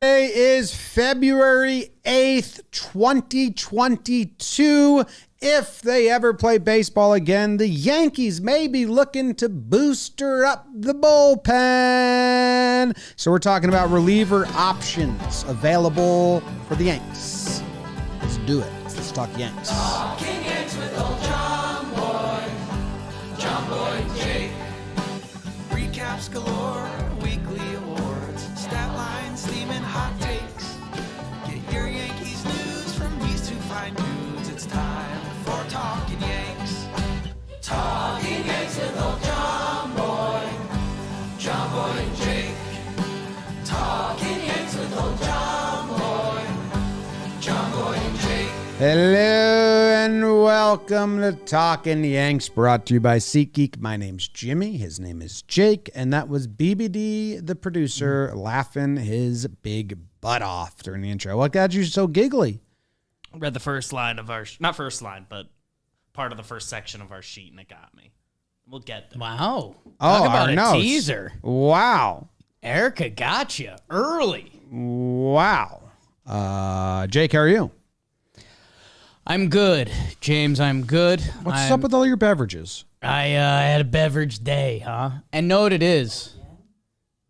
Today is February 8th, 2022. If they ever play baseball again, the Yankees may be looking to booster up the bullpen. So we're talking about reliever options available for the Yanks. Let's do it. Let's talk Yanks. Talking Yanks with old John Boy, Jake. Recaps galore, weekly awards, stat lines, steam and hot takes. Get your Yankees news from these two fine dudes. It's time for Talkin' Yanks. Talking Yanks with old John Boy and Jake. Talking Yanks with old John Boy and Jake. Hello and welcome to Talkin' Yanks, brought to you by SeatGeek. My name's Jimmy. His name is Jake, and that was BBD, the producer, laughing his big butt off during the intro. What got you so giggly? Read the first line of our, not first line, but part of the first section of our sheet, and it got me. We'll get there. Wow. Oh, Talk about our a notes. teaser. Wow. Erica got you early. Wow. Jake, how are you? I'm good, James. I'm good. What's up with all your beverages? I had a beverage day, huh? And know what it is.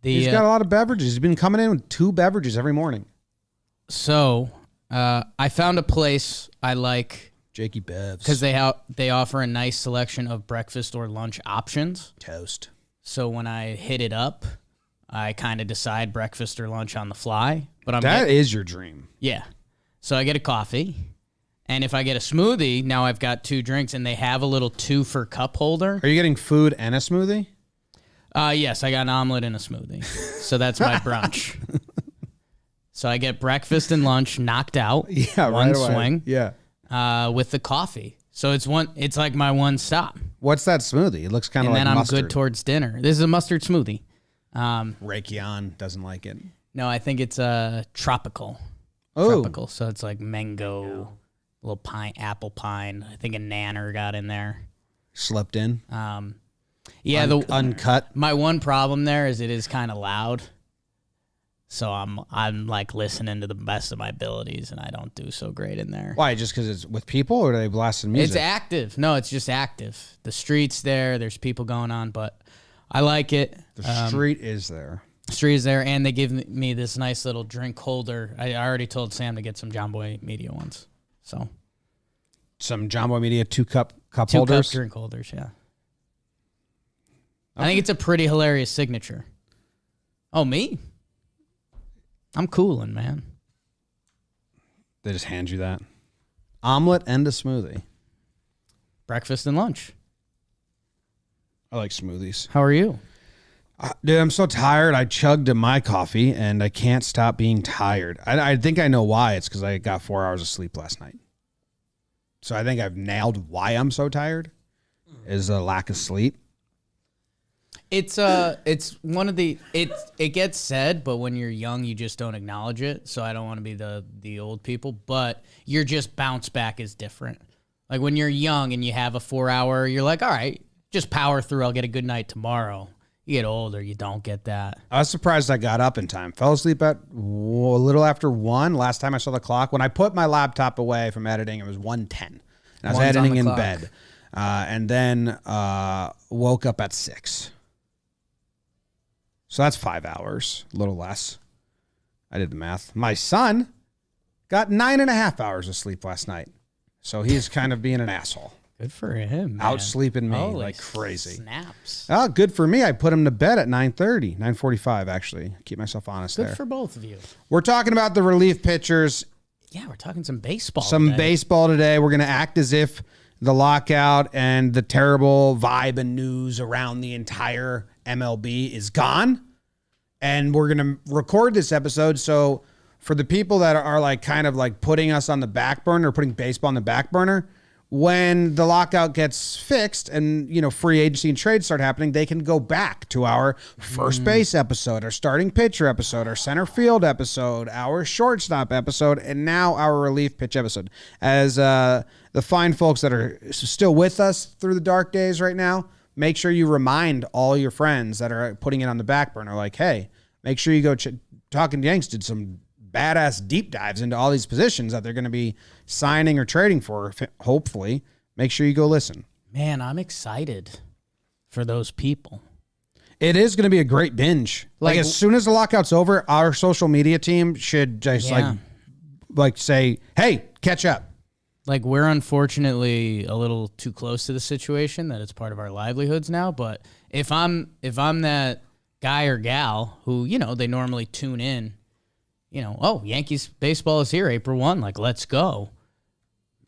He's got a lot of beverages. He's been coming in with 2 beverages every morning. So I found a place I like Jakey Bevs. because they offer a nice selection of breakfast or lunch options. Toast. So when I hit it up, I kind of decide breakfast or lunch on the fly. But That is your dream. Yeah. So I get a coffee. And if I get a smoothie, now I've got 2 drinks, and they have a little 2 for cup holder. Are you getting food and a smoothie? Yes, I got an omelet and a smoothie. So that's my brunch. So I get breakfast and lunch knocked out. Yeah, one right away. swing. Yeah. With the coffee. So it's like my one stop. What's that smoothie? It looks kind of And like then I'm mustard. good towards dinner. This is a mustard smoothie. Rakion doesn't like it. No, I think it's tropical. Oh. Tropical. So it's like mango, little apple pine. I think a nanner got in there. Slept in. Yeah, Uncut. my one problem there is it is kind of loud. So I'm like listening to the best of my abilities, and I don't do so great in there. Why? Just because it's with people, or are they blasting music? It's active. No, it's just active. The street's there. There's people going on, but I like it. The street is there. Street is there, and they give me this nice little drink holder. I already told Sam to get some John Boy Media ones. So Some John Boy Media 2-cup 2 holders. cup drink holders, yeah. I think it's a pretty hilarious signature. Oh, me? I'm coolin', man. They just hand you that. Omelet and a smoothie. Breakfast and lunch. I like smoothies. How are you? Dude, I'm so tired. I chugged my coffee, and I can't stop being tired. I think I know why. It's because I got 4 hours of sleep last night. So I think I've nailed why I'm so tired is a lack of sleep. It's one of the it gets said, but when you're young, you just don't acknowledge it. So I don't want to be the old people, but your just bounce back is different. Like when you're young and you have a 4 hour, you're like, all right, just power through. I'll get a good night tomorrow. You get older, you don't get that. I was surprised I got up in time. Fell asleep at a little after 1. Last time I saw the clock, when I put my laptop away from editing, it was 1:10. And I was One's on editing the in clock. bed. And then woke up at 6. So that's 5 hours, a little less. I did the math. My son got 9.5 hours of sleep last night. So he's kind of being an asshole. Good for him. Out sleeping me Holy like crazy. Snaps. Oh, good for me. I put him to bed at 9:30, 9:45 actually. Keep myself honest Good there. for both of you. We're talking about the relief pitchers. Yeah, we're talking some baseball. Some today. baseball today. We're going to act as if the lockout and the terrible vibe and news around the entire MLB is gone. And we're going to record this episode. So for the people that are like kind of like putting us on the back burner, putting baseball on the back burner, when the lockout gets fixed and, you know, free agency and trades start happening, they can go back to our first base episode, our starting pitcher episode, our center field episode, our shortstop episode, and now our relief pitch episode. As the fine folks that are still with us through the dark days right now, make sure you remind all your friends that are putting it on the back burner, like, hey, make sure you go Talkin Yanks did some badass deep dives into all these positions that they're going to be signing or trading for, hopefully. Make sure you go listen. Man, I'm excited for those people. It is going to be a great binge. Like as soon as the lockout's over, our social media team should just like say, hey, catch up. Like we're unfortunately a little too close to the situation that it's part of our livelihoods now. But if I'm that guy or gal who, they normally tune in, oh, Yankees baseball is here, April 1, like let's go.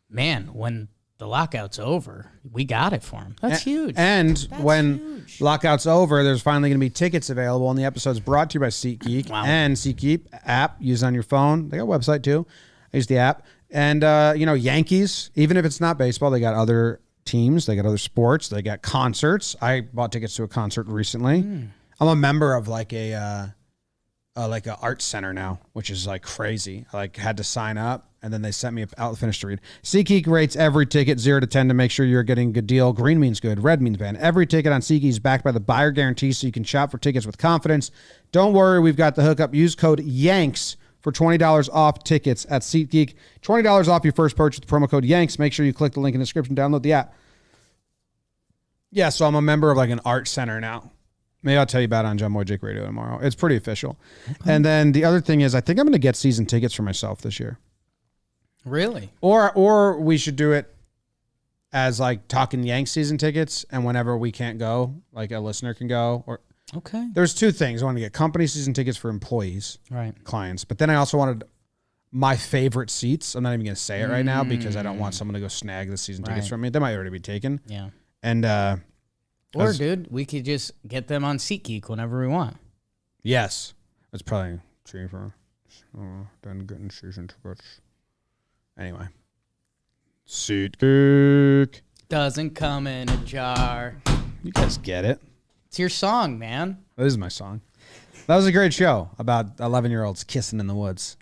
Man, when the lockout's over, we got it for them. That's huge. And That's when huge. lockout's over, there's finally going to be tickets available, and the episode's brought to you by SeatGeek. Wow. And SeatGeek app, use on your phone. They got a website too. I use the app. And, Yankees, even if it's not baseball, they got other teams. They got other sports. They got concerts. I bought tickets to a concert recently. I'm a member of like a art center now, which is like crazy. I had to sign up, and then they sent me out the finish to read. SeatGeek rates every ticket 0 to 10 to make sure you're getting a good deal. Green means good, red means bad. Every ticket on SeatGeek is backed by the buyer guarantee, so you can shop for tickets with confidence. Don't worry, we've got the hookup. Use code YANKS for $20 off tickets at SeatGeek. $20 off your first purchase with promo code YANKS. Make sure you click the link in the description, download the app. Yeah, so I'm a member of like an art center now. Maybe I'll tell you about it on John Boy Jake Radio tomorrow. It's pretty official. Okay. And then the other thing is I think I'm going to get season tickets for myself this year. Really? Or we should do it as like Talkin Yanks season tickets, and whenever we can't go, like a listener can go. Or okay. There's two things. I want to get company season tickets for employees, right, clients. But then I also wanted my favorite seats. I'm not even going to say it right now because I don't want someone to go snag the season tickets from me. They might already be taken. Yeah. And or, dude, we could just get them on SeatGeek whenever we want. Yes. It's probably cheaper than getting season tickets. Anyway. SeatGeek. Doesn't come in a jar. You guys get it. It's your song, man. This is my song. That was a great show about 11-year-olds kissing in the woods.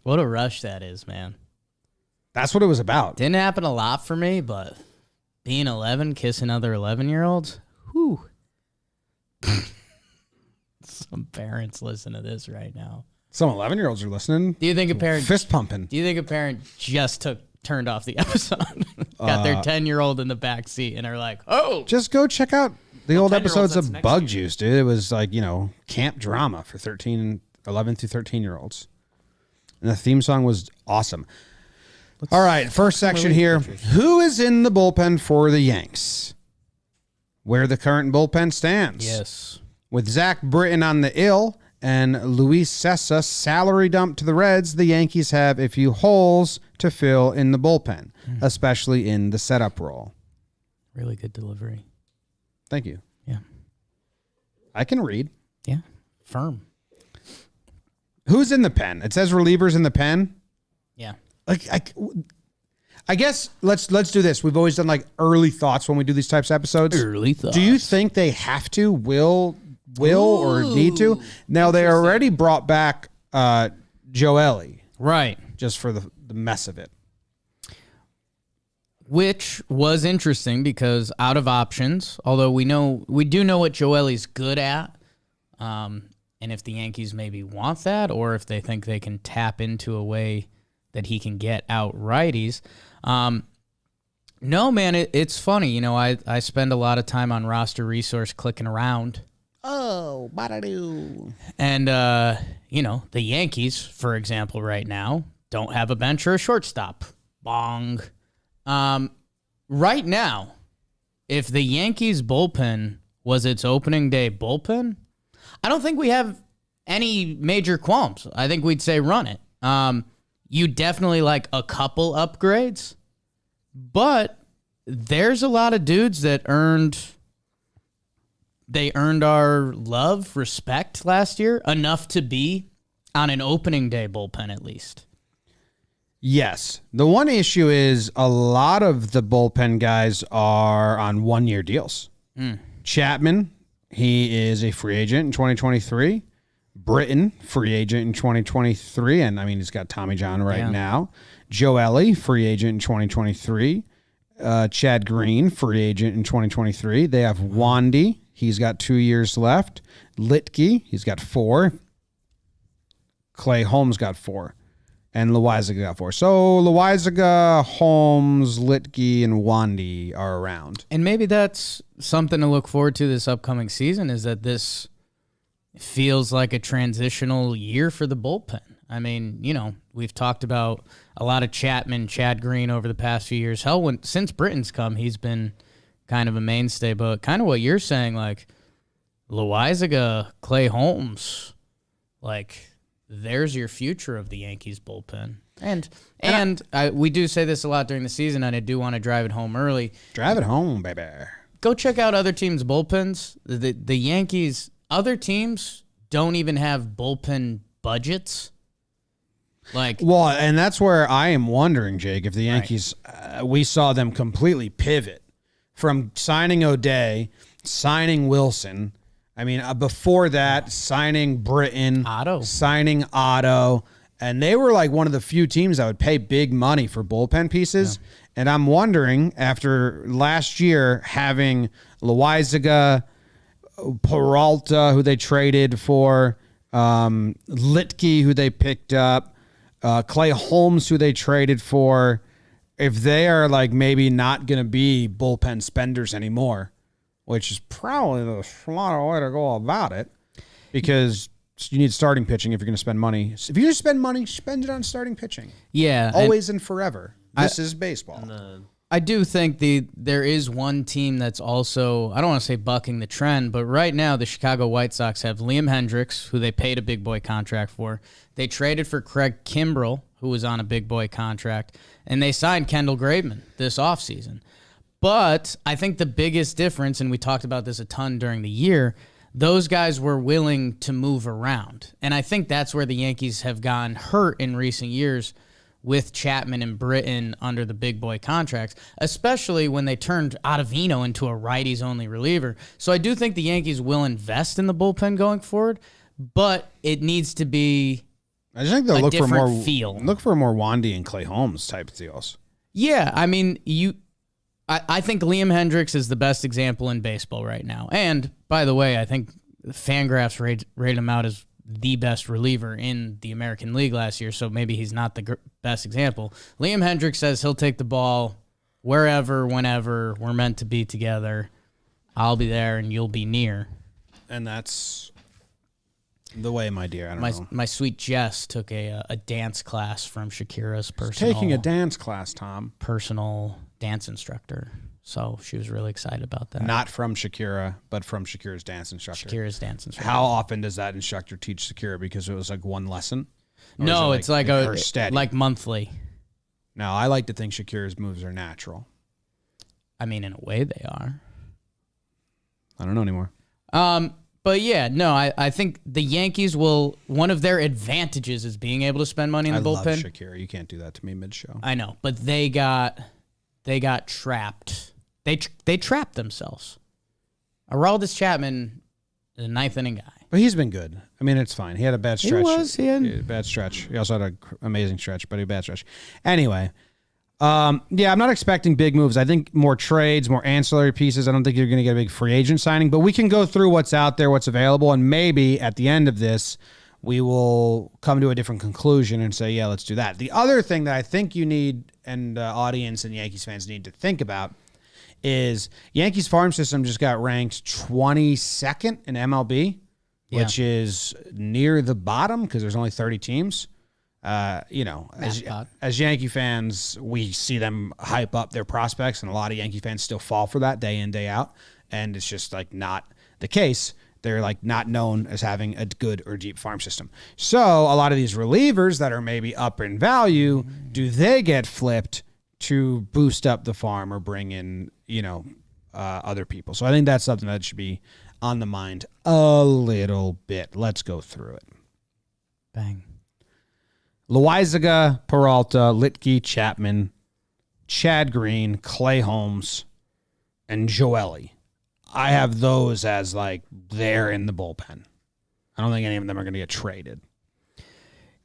What a rush that is, man. That's what it was about. Didn't happen a lot for me, but being 11, kissing other 11-year-olds, whew. Some parents listen to this right now. Some 11-year-olds are listening. Do you think a parent fist pumping? Do you think a parent just turned off the episode, got their 10-year-old in the back seat, and are like, "Oh, just go check out the old 10-year-olds, episodes that's of next Bug year. Juice, dude. It was like camp drama for 11 through 13-year-olds, and the theme song was awesome. All right, first section here. Who is in the bullpen for the Yanks? Where the current bullpen stands. yes, With Zach Britton on the IL and Luis Sessa salary dumped to the Reds, the Yankees have a few holes to fill in the bullpen, especially in the setup role. really good delivery." Thank you. Yeah, I can read. yeah, firm. Who's in the pen? It says relievers in the pen. Yeah, I guess let's do this. We've always done like early thoughts when we do these types of episodes. early thoughts. Do you think they have to, will or need to? Now they already brought back Joely Right. just for the mess of it. Which was interesting because out of options, although we do know what Joely's good at, and if the Yankees maybe want that, or if they think they can tap into a way that he can get out righties. No, man, it's funny. I spend a lot of time on Roster Resource clicking around. Oh, ba-da-doo. And, the Yankees, for example, right now, don't have a bench or a shortstop. Bong. Right now, if the Yankees bullpen was its opening day bullpen, I don't think we have any major qualms. I think we'd say run it. You definitely like a couple upgrades, but there's a lot of dudes that earned our love, respect last year, enough to be on an opening day bullpen at least. Yes. The one issue is a lot of the bullpen guys are on one-year deals. Chapman, he is a free agent in 2023. Britton, free agent in 2023. And, he's got Tommy John right now. Joely, free agent in 2023. Chad Green, free agent in 2023. They have Wandy. He's got 2 years left. Litke, he's got 4. Clay Holmes got 4. And Loizaga got 4. So Loizaga, Holmes, Litke, and Wandy are around. And maybe that's something to look forward to this upcoming season, is that this feels like a transitional year for the bullpen. I mean, we've talked about a lot of Chad Green over the past few years. Hell, since Britton's come, he's been kind of a mainstay. But kind of what you're saying, like Loizaga, Clay Holmes, like there's your future of the Yankees bullpen. And we do say this a lot during the season, and I do want to drive it home early. Drive it home, baby. Go check out other teams' bullpens. The Yankees, other teams don't even have bullpen budgets. And that's where I am wondering, Jake, if the Yankees, we saw them completely pivot from signing O'Day, signing Wilson. I mean, before that, signing Britton, signing Otto, and they were like one of the few teams that would pay big money for bullpen pieces. Yeah. And I'm wondering, after last year having Loizaga, Peralta, who they traded for, Litke, who they picked up, Clay Holmes, who they traded for, if they are like maybe not going to be bullpen spenders anymore, which is probably the smarter way to go about it, because you need starting pitching if you're going to spend money. If you're going to spend money, spend it on starting pitching. Yeah. Always and forever. This is baseball. I do think there is one team that's also, I don't want to say bucking the trend, but right now the Chicago White Sox have Liam Hendricks, who they paid a big boy contract for. They traded for Craig Kimbrell, who was on a big boy contract, and they signed Kendall Graveman this offseason. But I think the biggest difference, and we talked about this a ton during the year, those guys were willing to move around. And I think that's where the Yankees have gone hurt in recent years with Chapman and Britton under the big boy contracts, especially when they turned Ottavino into a righties-only reliever. So I do think the Yankees will invest in the bullpen going forward, but it needs to be I just think they'll look for more feel. Look for more Wandy and Clay Holmes type deals. Yeah, I mean, I think Liam Hendricks is the best example in baseball right now. And, by the way, I think Fangraphs rate him out as the best reliever in the American League last year, so maybe he's not the best example. Liam Hendricks says he'll take the ball wherever, whenever we're meant to be together. I'll be there and you'll be near. And that's the way, my dear. I don't know. My sweet Jess took a dance class from Shakira's personal... Taking a dance class, Tom. Personal dance instructor. So she was really excited about that. Not from Shakira, but from Shakira's dance instructor. Shakira's dance instructor. How often does that instructor teach Shakira? Because it was like one lesson? Or no, it's like monthly. No, I like to think Shakira's moves are natural. I mean, in a way they are. I don't know anymore. But yeah, no, I think the Yankees will, one of their advantages is being able to spend money in the bullpen. I love Shakira. You can't do that to me mid-show. I know, but they got trapped. They trapped themselves. Aroldis Chapman is a ninth inning guy. But he's been good. I mean, it's fine. He had a bad stretch. He had a bad stretch. He also had an amazing stretch, but a bad stretch. Anyway, I'm not expecting big moves. I think more trades, more ancillary pieces. I don't think you're going to get a big free agent signing, but we can go through what's out there, what's available, and maybe at the end of this, we will come to a different conclusion and say, yeah, let's do that. The other thing that I think you need, and audience and Yankees fans need to think about, is Yankees farm system just got ranked 22nd in MLB, which is near the bottom because there's only 30 teams. As Yankee fans, we see them hype up their prospects, and a lot of Yankee fans still fall for that day in, day out, and it's just like not the case. They're like not known as having a good or deep farm system. So a lot of these relievers that are maybe up in value, do they get flipped to boost up the farm or bring in, other people? So I think that's something that should be on the mind a little bit. Let's go through it. Bang. Loizaga, Peralta, Litke, Chapman, Chad Green, Clay Holmes, and Joely. I have those as like they're in the bullpen. I don't think any of them are going to get traded.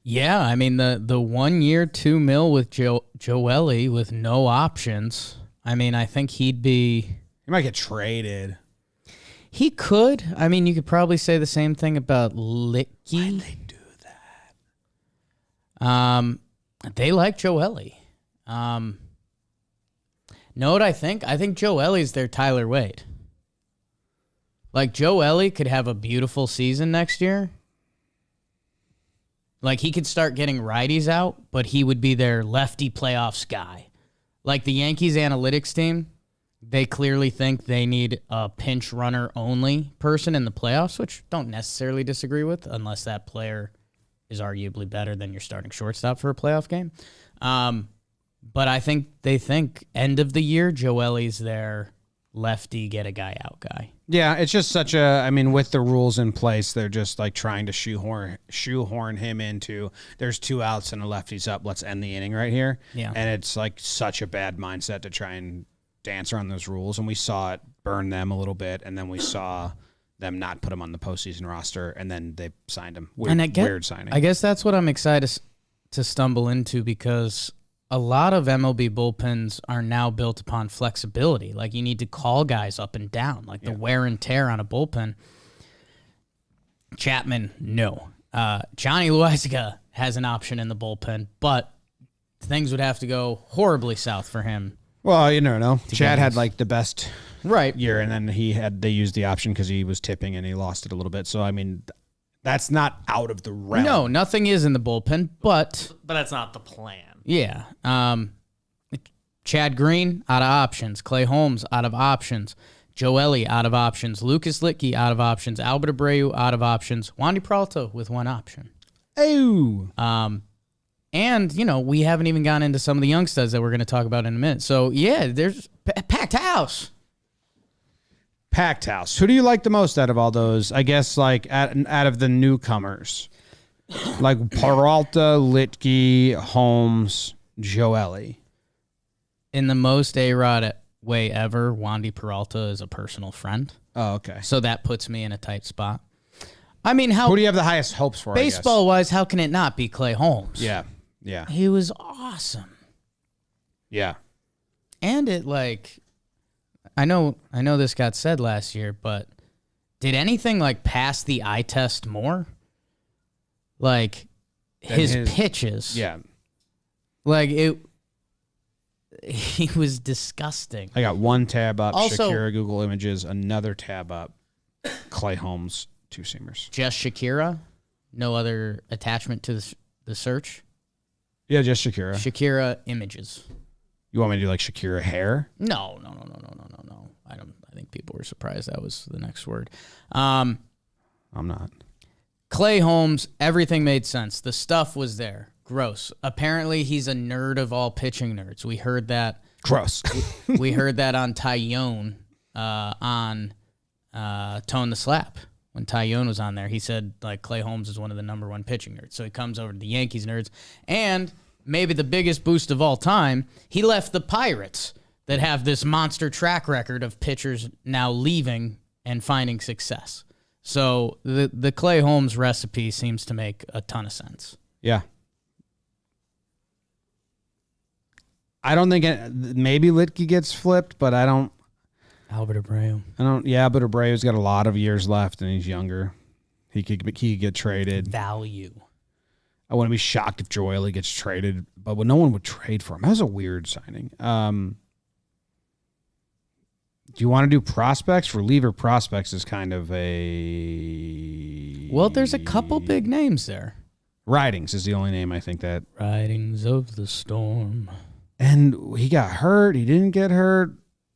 Yeah, I mean the 1 year $2 million with Joely with no options. I mean, I think he'd be. He might get traded. He could. I mean, you could probably say the same thing about Licky. Why'd they do that? They like Joely. Know what I think? I think Joely's their Tyler Wade. Like, Joely could have a beautiful season next year. Like, he could start getting righties out, but he would be their lefty playoffs guy. Like, the Yankees analytics team, they clearly think they need a pinch runner only person in the playoffs, which don't necessarily disagree with, unless that player is arguably better than your starting shortstop for a playoff game. But I think they think end of the year, Joely's their lefty get a guy out guy. Yeah, it's just such a. I mean, with the rules in place, they're just like trying to shoehorn him into. There's 2 outs and a lefty's up. Let's end the inning right here. Yeah, and it's like such a bad mindset to try and dance around those rules. And we saw it burn them a little bit, and then we saw them not put him on the postseason roster, and then they signed him. Weird signing. I guess that's what I'm excited to stumble into, because a lot of MLB bullpens are now built upon flexibility. Like, you need to call guys up and down, like the wear and tear on a bullpen. Chapman, no. Johnny Loaizaga has an option in the bullpen, but things would have to go horribly south for him. Well, you never know. Chad had like the best right year, and then they used the option because he was tipping and he lost it a little bit. So I mean, that's not out of the realm. No, nothing is in the bullpen, but that's not the plan. Yeah. Chad Green, out of options. Clay Holmes, out of options. Joely, out of options. Lucas Litke, out of options. Albert Abreu, out of options. Wandy Peralta with 1 option. Oh. And, we haven't even gone into some of the young studs that we're going to talk about in a minute. So, yeah, there's packed house. Packed house. Who do you like the most out of all those? I guess, like, out of the newcomers. Like Peralta, Litke, Holmes, Joely. In the most A-Rod way ever, Wandy Peralta is a personal friend. Oh, okay. So that puts me in a tight spot. I mean, who do you have the highest hopes for? Baseball-wise, how can it not be Clay Holmes? Yeah. He was awesome. Yeah. And it, like, I know this got said last year, but did anything, like, pass the eye test more? Like, his pitches. Yeah. Like, he was disgusting. I got 1 tab up, Also, Shakira Google Images, another tab up, Clay Holmes, 2-seamers. Just Shakira? No other attachment to the search? Yeah, just Shakira. Shakira Images. You want me to do, like, Shakira hair? No. I think people were surprised that was the next word. I'm not. Clay Holmes, everything made sense. The stuff was there. Gross. Apparently, he's a nerd of all pitching nerds. We heard that. Gross. We heard that on Tyone on Tone the Slap. When Tyone was on there, he said, like, Clay Holmes is one of the #1 pitching nerds. So he comes over to the Yankees nerds. And maybe the biggest boost of all time, he left the Pirates that have this monster track record of pitchers now leaving and finding success. So the Clay Holmes recipe seems to make a ton of sense. Yeah. I don't think maybe Litke gets flipped, but I don't. Albert Abreu. Yeah, but Abreu's got a lot of years left, and he's younger. He could get traded. Value. I wouldn't be shocked if Joely gets traded, but no one would trade for him. That was a weird signing. Do you want to do prospects? Reliever prospects is kind of a... Well, there's a couple big names there. Ridings is the only name I think that... Ridings of the Storm. And he got hurt. He didn't get hurt.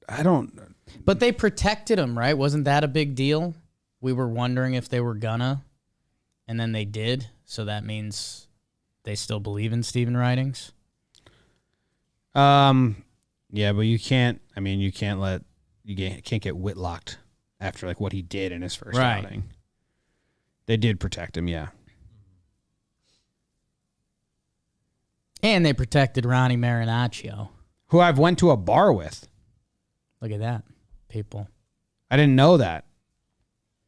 I don't... But they protected him, right? Wasn't that a big deal? We were wondering if they were gonna, and then they did. So that means they still believe in Steven Ridings? Yeah, but you can't... I mean, you can't get Whitlocked after like what he did in his first outing. They did protect him, yeah. And they protected Ronnie Marinaccio. Who I've went to a bar with. Look at that, people. I didn't know that.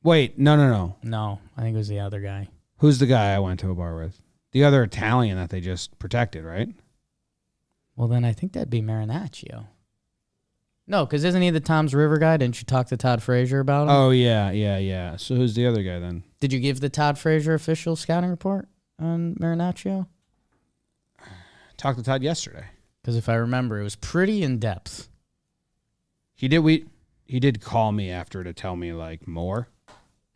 Wait, no. No, I think it was the other guy. Who's the guy I went to a bar with? The other Italian that they just protected, right? Well, then I think that'd be Marinaccio. No, because isn't he the Tom's River guy? Didn't you talk to Todd Frazier about him? Oh, yeah. So who's the other guy then? Did you give the Todd Frazier official scouting report on Marinaccio? Talked to Todd yesterday. Because if I remember, it was pretty in-depth. He did call me after to tell me, like, more.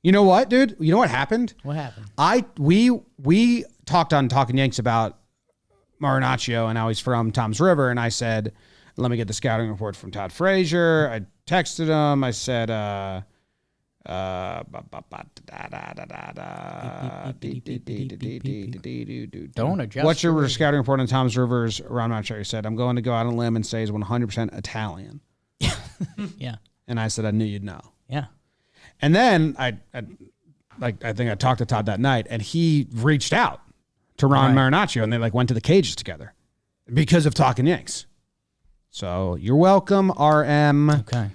You know what, dude? You know what happened? What happened? We talked on Talkin Yanks about Marinaccio and how he's from Tom's River, and I said, let me get the scouting report from Todd Frazier. I texted him. I said, Don't adjust. what's your scouting report on Tom's Rivers around Marinaccio? He said, I'm going to go out on a limb and say he's 100% Italian. Yeah. And I said, I knew you'd know. Yeah. And then I think I talked to Todd that night, and he reached out to Ron Marinaccio, and they like went to the cages together because of Talkin Yanks. So you're welcome, RM. Okay.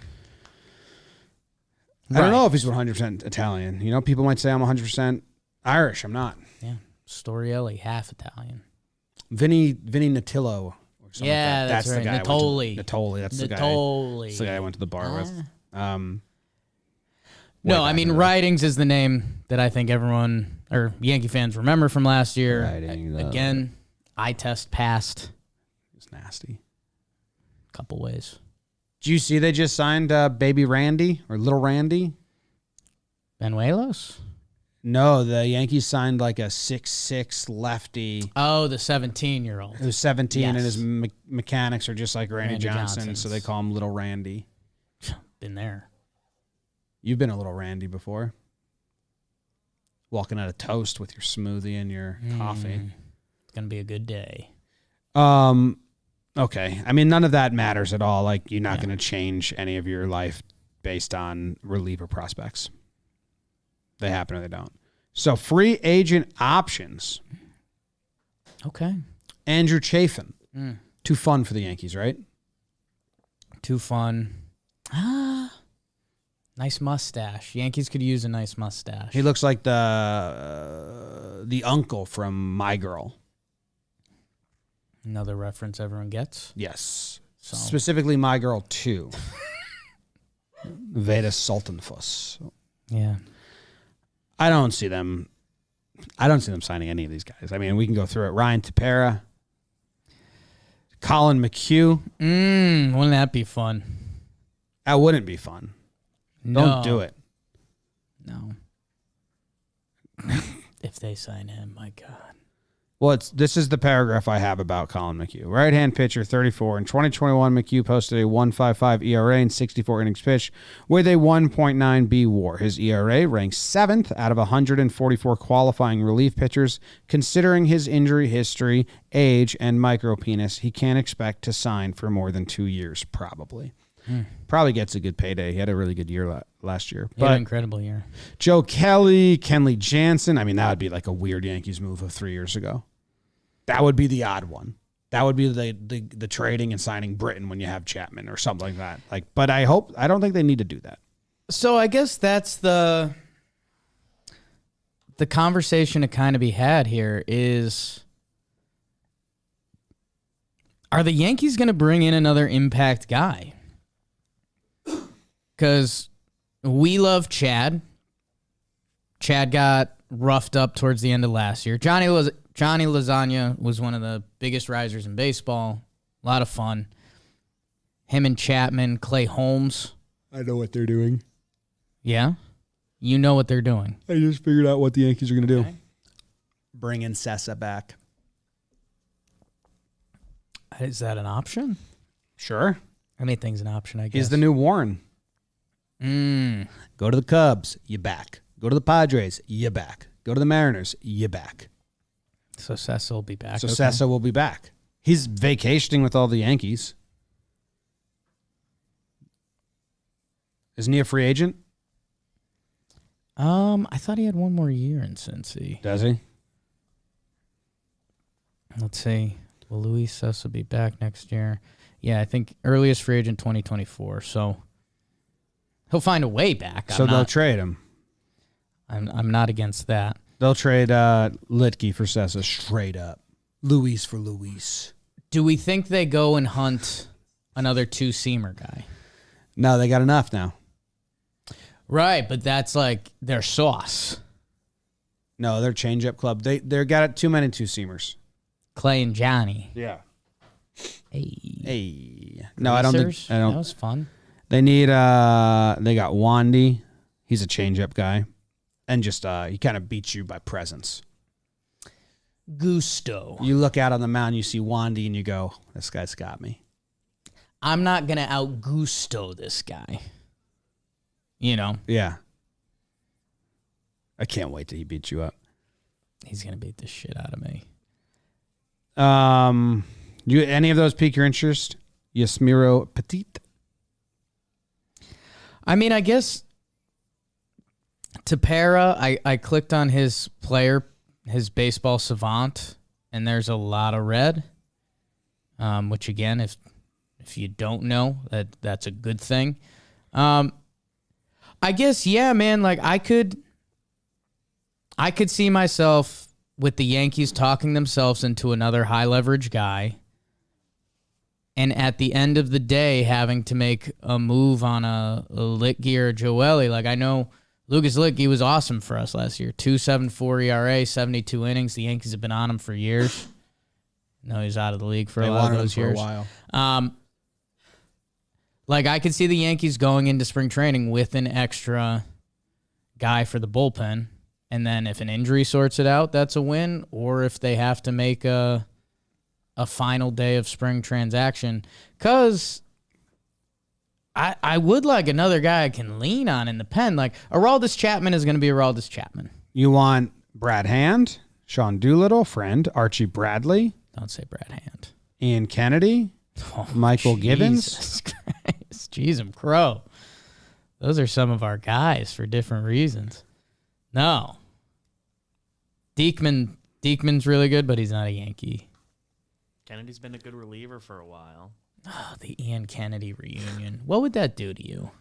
I don't know if he's 100% Italian. You know, people might say I'm 100% Irish. I'm not. Yeah. Storielli, half Italian. Vinny Natillo or something. Yeah, like that. that's right. The guy Natoli. Natoli. That's the guy. That's the guy I went to the bar with. No, I mean, Ridings is the name that I think everyone or Yankee fans remember from last year. Again, eye test passed. It's nasty. Couple ways. Did you see they just signed Baby Randy or Little Randy? Benuelos? No, the Yankees signed like a 6'6" lefty. Oh, the 17-year-old. Who's 17, Yes. and his mechanics are just like Randy Johnson, Johnson's. so they call him Little Randy. Been there. You've been a Little Randy before. Walking out of toast with your smoothie and your coffee. It's going to be a good day. Okay. I mean, none of that matters at all. Like, you're not going to change any of your life based on reliever prospects. They happen or they don't. So, free agent options. Okay. Andrew Chafin. Too fun for the Yankees, right? Too fun. Nice mustache. Yankees could use a nice mustache. He looks like the uncle from My Girl. Another reference everyone gets. Yes. So. Specifically My Girl 2. Veda Sultanfuss. Yeah. I don't see them signing any of these guys. I mean, we can go through it. Ryan Tepera, Colin McHugh. Wouldn't that be fun? That wouldn't be fun. No. Don't do it. No. If they sign him, my God. Well, this is the paragraph I have about Colin McHugh. Right-hand pitcher, 34. In 2021, McHugh posted a 1.55 ERA and 64 innings pitched with a 1.9 WAR. His ERA ranks 7th out of 144 qualifying relief pitchers. Considering his injury history, age, and micropenis, he can't expect to sign for more than 2 years, probably. Probably gets a good payday. He had a really good year last year. He had an incredible year. Joe Kelly, Kenley Jansen. I mean, that would be like a weird Yankees move of 3 years ago. That would be the odd one. That would be the trading and signing Britton when you have Chapman or something like that. But I don't think they need to do that. So I guess that's the conversation to kind of be had here is, are the Yankees going to bring in another impact guy? Because we love Chad. Chad got roughed up towards the end of last year. Johnny Lasagna was one of the biggest risers in baseball. A lot of fun. Him and Chapman, Clay Holmes. I know what they're doing. Yeah? You know what they're doing. I just figured out what the Yankees are going to do. Bring in Sessa back. Is that an option? Sure. Anything's an option, I guess. He's the new Warren. Go to the Cubs, you back. Go to the Padres, you back. Go to the Mariners, you back. So Sessa will be back. So Sessa will be back. He's vacationing with all the Yankees. Isn't he a free agent? I thought he had one more year in Cincy. Does he? Let's see. Will Luis Sessa be back next year? Yeah, I think earliest free agent 2024. So he'll find a way back. So they'll trade him. I'm not against that. They'll trade Litke for Sessa straight up. Luis for Luis. Do we think they go and hunt another two-seamer guy? No, they got enough now. Right, but that's like their sauce. No, they're change-up club. They got too many two-seamers. Clay and Johnny. Yeah. Hey. No, I don't think. Greasers? I don't. That was fun. They need. They got Wandy. He's a change-up guy, and just he kind of beats you by presence. Gusto. You look out on the mound, you see Wandy, and you go, "This guy's got me." I'm not gonna out Gusto this guy. You know, Yeah. I can't wait till he beats you up. he's gonna beat the shit out of me. You any of those pique your interest? Yasmiro Petit. I mean, I guess Tepera, I clicked on his his baseball savant, and there's a lot of red. Which again, if you don't know, that's a good thing. I guess, yeah, man, like I could see myself with the Yankees talking themselves into another high leverage guy, and at the end of the day having to make a move on a Litke or a Joely. Like, I know Lucas Litke was awesome for us last year. 2.74 ERA, 72 innings. The Yankees have been on him for years. No, he's out of the league for a lot of those years. For a while. Like, I could see the Yankees going into spring training with an extra guy for the bullpen, and then if an injury sorts it out, that's a win. Or if they have to make a final day of spring transaction, because I would like another guy I can lean on in the pen. Like, Aroldis Chapman is going to be Aroldis Chapman. You want Brad Hand, Sean Doolittle, friend, Archie Bradley, Don't say Brad Hand. Ian Kennedy, Michael Givens. Jesus Christ. Jeez, I'm crow. Those are some of our guys for different reasons. No. Diekman's really good, but he's not a Yankee. Kennedy's been a good reliever for a while. Oh, the Ian Kennedy reunion. What would that do to you?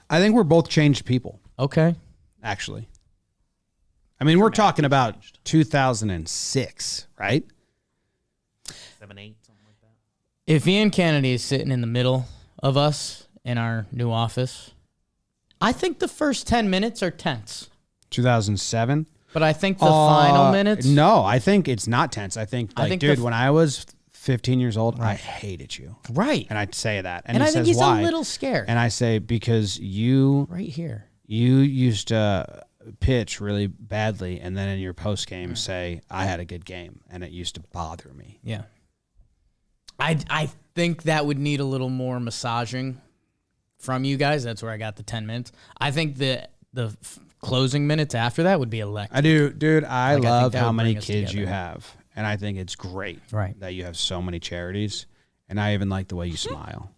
I think we're both changed people, Okay. actually. I mean, we're talking about 2006, right? 7, 8, something like that. If Ian Kennedy is sitting in the middle of us in our new office, I think the first 10 minutes are tense. 2007. But I think the final minutes... No, I think it's not tense. I think, think dude, the when I was 15 years old, I hated you. Right. And I'd say that. And he I think says, he's why? a little scared. And I say, because you right here. used to pitch really badly, and then in your post game say, I had a good game, and it used to bother me. Yeah. I think that would need a little more massaging from you guys. That's where I got the 10 minutes. I think the closing minutes after that would be electric. I do, dude. I think love that how would many bring us kids you together. have, and I think it's great Right. that you have so many charities, and I even like the way you smile.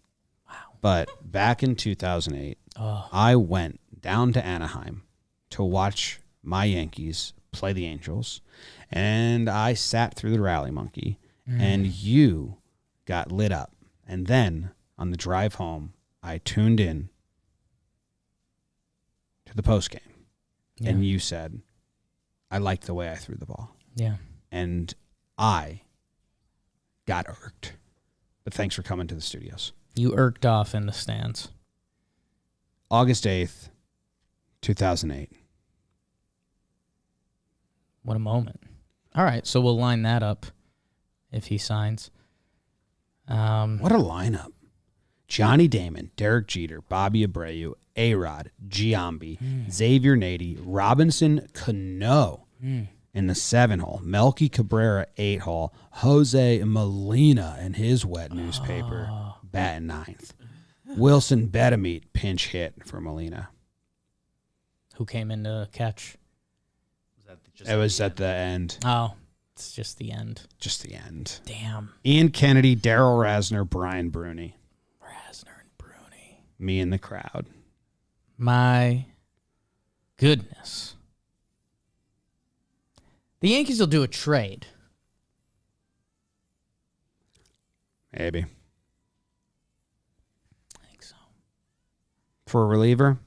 Wow. But back in 2008, I went down to Anaheim to watch my Yankees play the Angels, and I sat through the Rally Monkey, and you got lit up. And then on the drive home, I tuned in to the post game. Yeah. And you said, I liked the way I threw the ball. Yeah. And I got irked. But thanks for coming to the studios. You irked off in the stands. August 8th, 2008. What a moment. All right, so we'll line that up if he signs. What a lineup. Johnny Damon, Derek Jeter, Bobby Abreu, A-Rod, Giambi, Xavier Nady, Robinson Cano in the 7-hole, Melky Cabrera 8-hole, Jose Molina in his wet newspaper, batting 9th. Wilson Betamete pinch hit for Molina. Who came in to catch? It was at the end. Oh, it's just the end. Just the end. Damn. Ian Kennedy, Daryl Rasner, Brian Bruni. Rasner and Bruni. Me in the crowd. My goodness. The Yankees will do a trade. Maybe. I think so. For a reliever?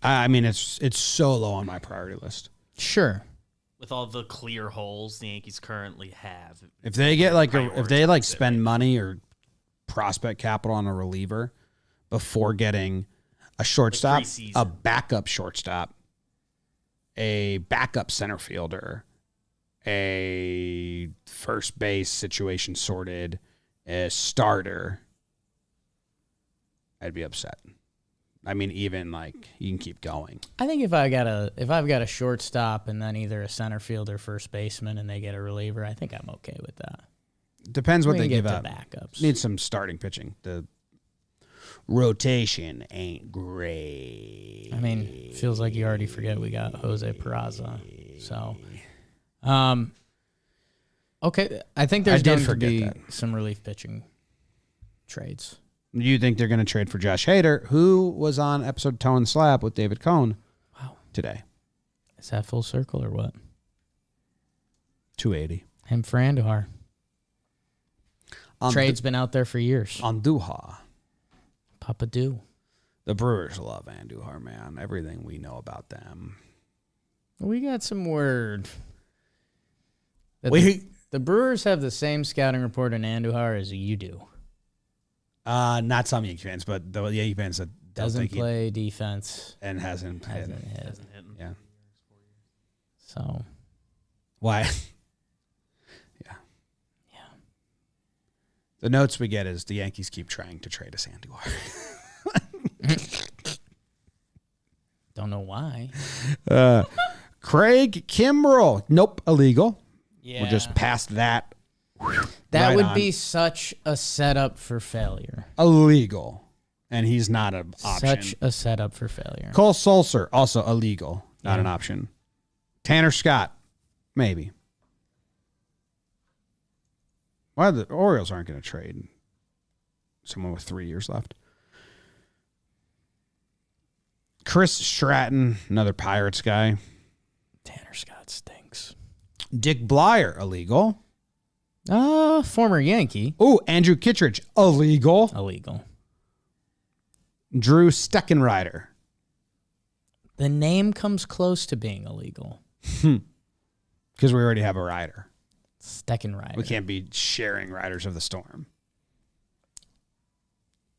I mean, it's so low on my priority list. Sure. With all the clear holes the Yankees currently have. If they get like if they like Prioritize it. spend money or prospect capital on a reliever before getting a shortstop, preseason. a backup shortstop, a backup center fielder, a first base situation sorted, a starter, I'd be upset. I mean, even like you can keep going. I think if I've got a shortstop and then either a center fielder, first baseman, and they get a reliever, I think I'm okay with that. Depends what We they can give get up. to backups. Need some starting pitching. The rotation ain't great. I mean, feels like you already forget we got Jose Peraza. So, okay, I think there's I did going to forget be that. some relief pitching trades. You think they're going to trade for Josh Hader, who was on episode Toe and Slap with David Cohn today? Is that full circle or what? 280. Him for Andujar. Trade's been out there for years. Andujar. Papa Do. The Brewers love Andujar, man. Everything we know about them. We got some word. that We the Brewers have the same scouting report on Andujar as you do. not some Yankee fans, but the Yankee fans that don't Doesn't think play defense. and hasn't hit. Hasn't hit. Hasn't hit him. Yeah. So, Why? Yeah. yeah. The notes we get is the Yankees keep trying to trade us Andujar. Don't know why. Craig Kimbrell. Nope, illegal. Yeah. We'll just pass that. That right would on. be such a setup for failure. Illegal. And he's not an option. Such a setup for failure. Cole Sulser, also illegal. Not an option. Tanner Scott, maybe. Why the Orioles aren't going to trade someone with 3 years left? Chris Stratton, another Pirates guy. Tanner Scott stinks. Dick Blyer, illegal. Former Yankee. Oh, Andrew Kittredge, illegal. Illegal. Drew Steckenrider. The name comes close to being illegal. Because we already have a rider. Steckenrider. We can't be sharing Riders of the Storm.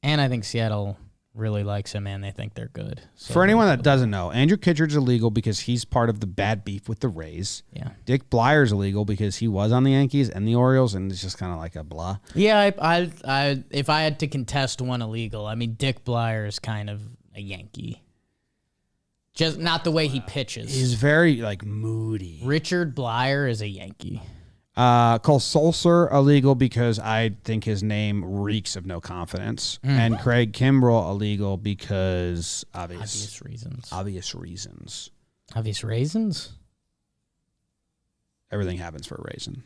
And I think Seattle really likes him, and they think they're good. So For anyone that doesn't know, Andrew Kittredge is illegal because he's part of the bad beef with the Rays. Yeah. Dick Blyer's illegal because he was on the Yankees and the Orioles, and it's just kind of like a blah. Yeah, I if I had to contest one illegal, I mean, Dick Blyer is kind of a Yankee. Just not the way he pitches. He's very like moody. Richard Blyer is a Yankee. Cole Sulser illegal because I think his name reeks of no confidence, and Craig Kimbrell illegal because Obvious reasons. obvious reasons. Obvious raisins? Everything happens for a reason.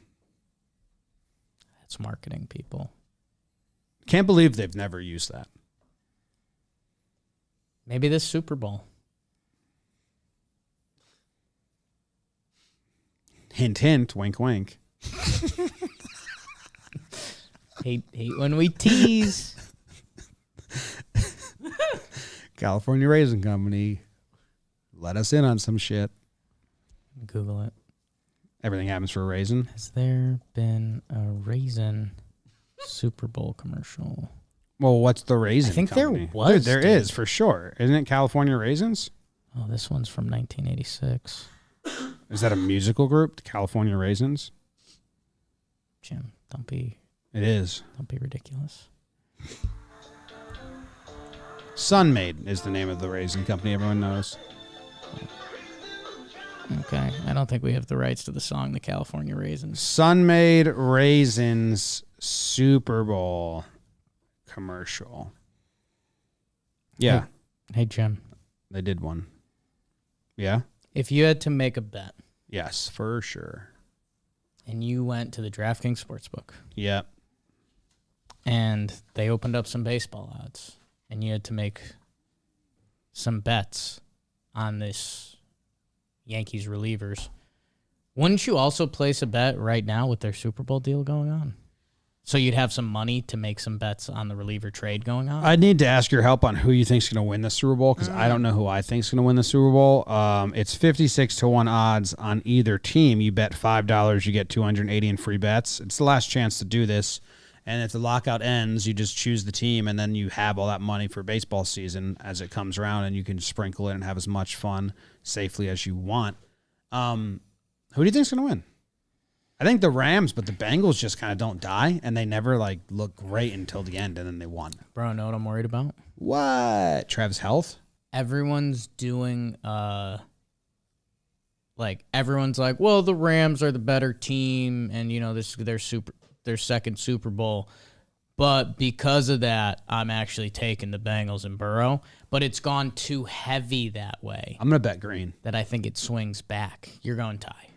That's marketing, people. Can't believe they've never used that. Maybe this Super Bowl. Hint, hint, wink, wink. Hate when we tease. California Raisin Company, let us in on some shit. Google it. Everything happens for a raisin. Has there been a raisin Super Bowl commercial? Well, what's the raisin? I think there company? was, Dude, there dude. is for sure. Isn't it California Raisins? Oh, this one's from 1986. Is that a musical group, the California Raisins? Jim, don't be It is. ridiculous. Sunmaid is the name of the raisin company. Everyone knows. Okay, I don't think we have the rights to the song "The California Raisins." Sunmaid Raisins Super Bowl commercial. Yeah, Hey, Jim, they did one. Yeah. if you had to make a bet Yes, for sure. and you went to the DraftKings Sportsbook Yep. and they opened up some baseball odds and you had to make some bets on this Yankees relievers, wouldn't you also place a bet right now with their Super Bowl deal going on? So you'd have some money to make some bets on the reliever trade going on? I need to ask your help on who you think's going to win the Super Bowl because I don't know who I think's going to win the Super Bowl. It's 56-1 odds on either team. You bet $5, you get 280 in free bets. It's the last chance to do this. And if the lockout ends, you just choose the team, and then you have all that money for baseball season as it comes around, and you can sprinkle it and have as much fun safely as you want. Who do you think's going to win? I think the Rams, but the Bengals just kind of don't die, and they never like look great until the end, and then they won. Bro, know what I'm worried about? What? Travis health? Everyone's doing everyone's like, well, the Rams are the better team, and this their second Super Bowl. But because of that, I'm actually taking the Bengals and Burrow. But it's gone too heavy that way. I'm gonna bet green. That I think it swings back. You're going tie.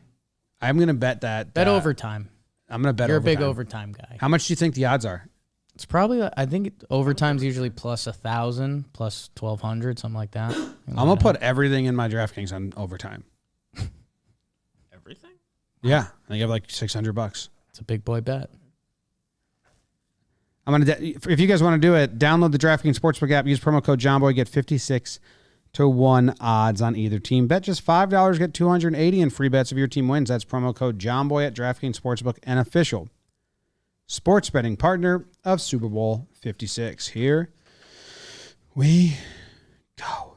I'm gonna bet that. Bet overtime. I'm gonna bet. You're overtime. a big overtime guy. How much do you think the odds are? It's probably, I think overtime's usually plus 1,000, plus 1,200, something like that. I'm gonna put everything in my DraftKings on overtime. Everything? Yeah, I think I have like $600. It's a big boy bet. I'm gonna. If you guys want to do it, download the DraftKings Sportsbook app. Use promo code JOHNBOY. Get 56-1 odds on either team. Bet just $5. Get 280 in free bets if your team wins. That's promo code JOHNBOY at DraftKings Sportsbook, an official sports betting partner of Super Bowl 56. Here we go.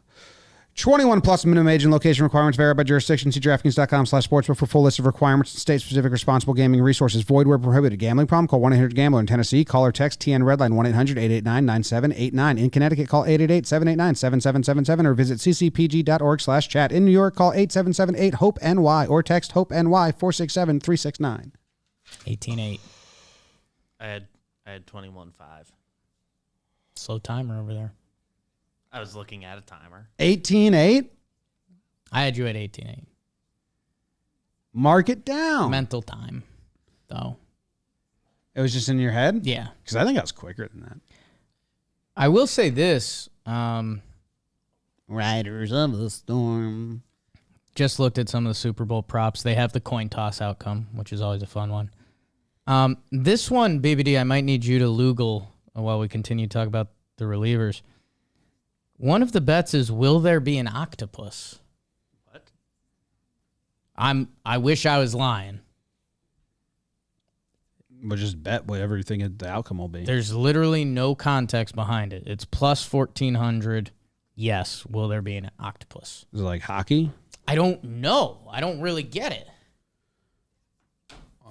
21 plus minimum age and location requirements vary by jurisdiction. See DraftKings.com/sportsbook for full list of requirements and state-specific responsible gaming resources. Void where prohibited. Gambling problem? Call 1-800-GAMBLER in Tennessee. Call or text TN Redline 1-800-889-9789. In Connecticut, call 888-789-7777 or visit ccpg.org/chat. In New York, call 877-8-HOPE-NY or text HOPE-NY 467-369. 18-8. I had 21-5. Slow timer over there. I was looking at a timer. 18-8? I had you at 18-8. Mark it down. Mental time, though. It was just in your head? Yeah. Because I think I was quicker than that. I will say this. Riders of the Storm. Just looked at some of the Super Bowl props. They have the coin toss outcome, which is always a fun one. This one, BBD, I might need you to Loogle while we continue to talk about the relievers. One of the bets is, will there be an octopus? What? I wish I was lying. We'll just bet whatever you think the outcome will be. There's literally no context behind it. It's plus 1,400. Yes, will there be an octopus? Is it like hockey? I don't know. I don't really get it.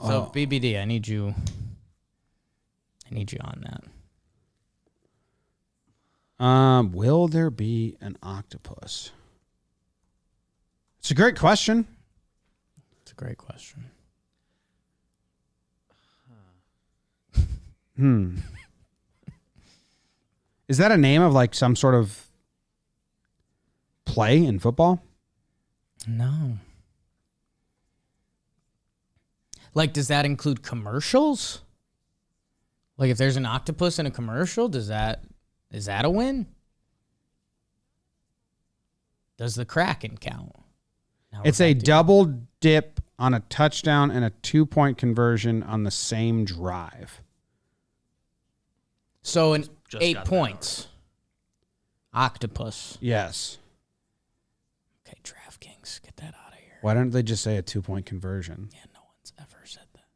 So, BBD, I need you on that. Will there be an octopus? It's a great question. It's a great question. Is that a name of like some sort of play in football? No. Like, does that include commercials? Like, if there's an octopus in a commercial, is that a win? Does the Kraken count? It's a double dip on a touchdown and a 2-point conversion on the same drive. So, in Just 8 got that points. Octopus. Yes. Okay, DraftKings, get that out of here. Why don't they just say a 2-point conversion? Yeah, no one's ever said that.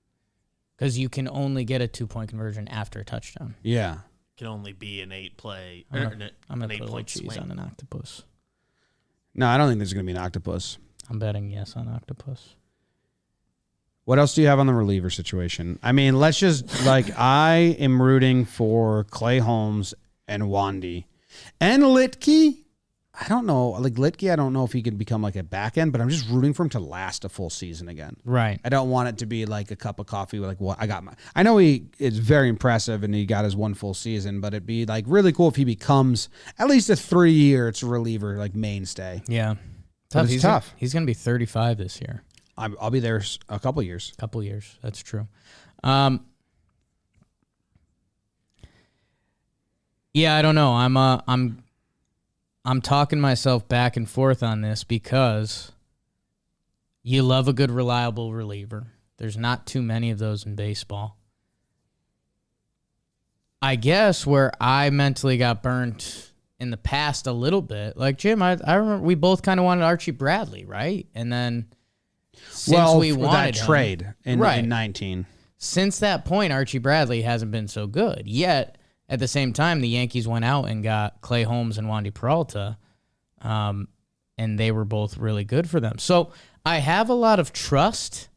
Because you can only get a 2-point conversion after a touchdown. Yeah. Can only be an 8-play. I'm going to put a little 8-point cheese swing. on an octopus. No, I don't think there's going to be an octopus. I'm betting yes on octopus. What else do you have on the reliever situation? I mean, let's just, I am rooting for Clay Holmes and Wandy. And Litke. I don't know. Litke, I don't know if he could become like a back end, but I'm just rooting for him to last a full season again. Right. I don't want it to be like a cup of coffee with what I got. I know he is very impressive and he got his one full season, but it'd be like really cool if he becomes at least a 3-year reliever, mainstay. Yeah. But it's tough. He's going to be 35 this year. I'll be there a couple years. Couple years. That's true. Yeah, I don't know. I'm talking myself back and forth on this because you love a good, reliable reliever. There's not too many of those in baseball. I guess where I mentally got burnt in the past a little bit, like Jim, I remember we both kind of wanted Archie Bradley, right? And then since we wanted that trade in 19. since that point, Archie Bradley hasn't been so good. Yet, at the same time, the Yankees went out and got Clay Holmes and Wandy Peralta, and they were both really good for them. So I have a lot of trust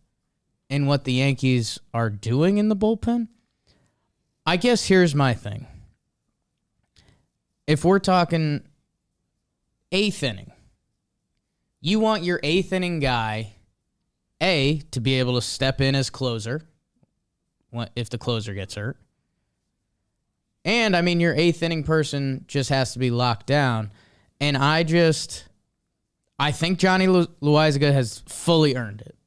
in what the Yankees are doing in the bullpen. I guess here's my thing. If we're talking eighth inning, you want your eighth inning guy, A, to be able to step in as closer if the closer gets hurt. And, I mean, your eighth inning person just has to be locked down. And I think Johnny Loizaga has fully earned it.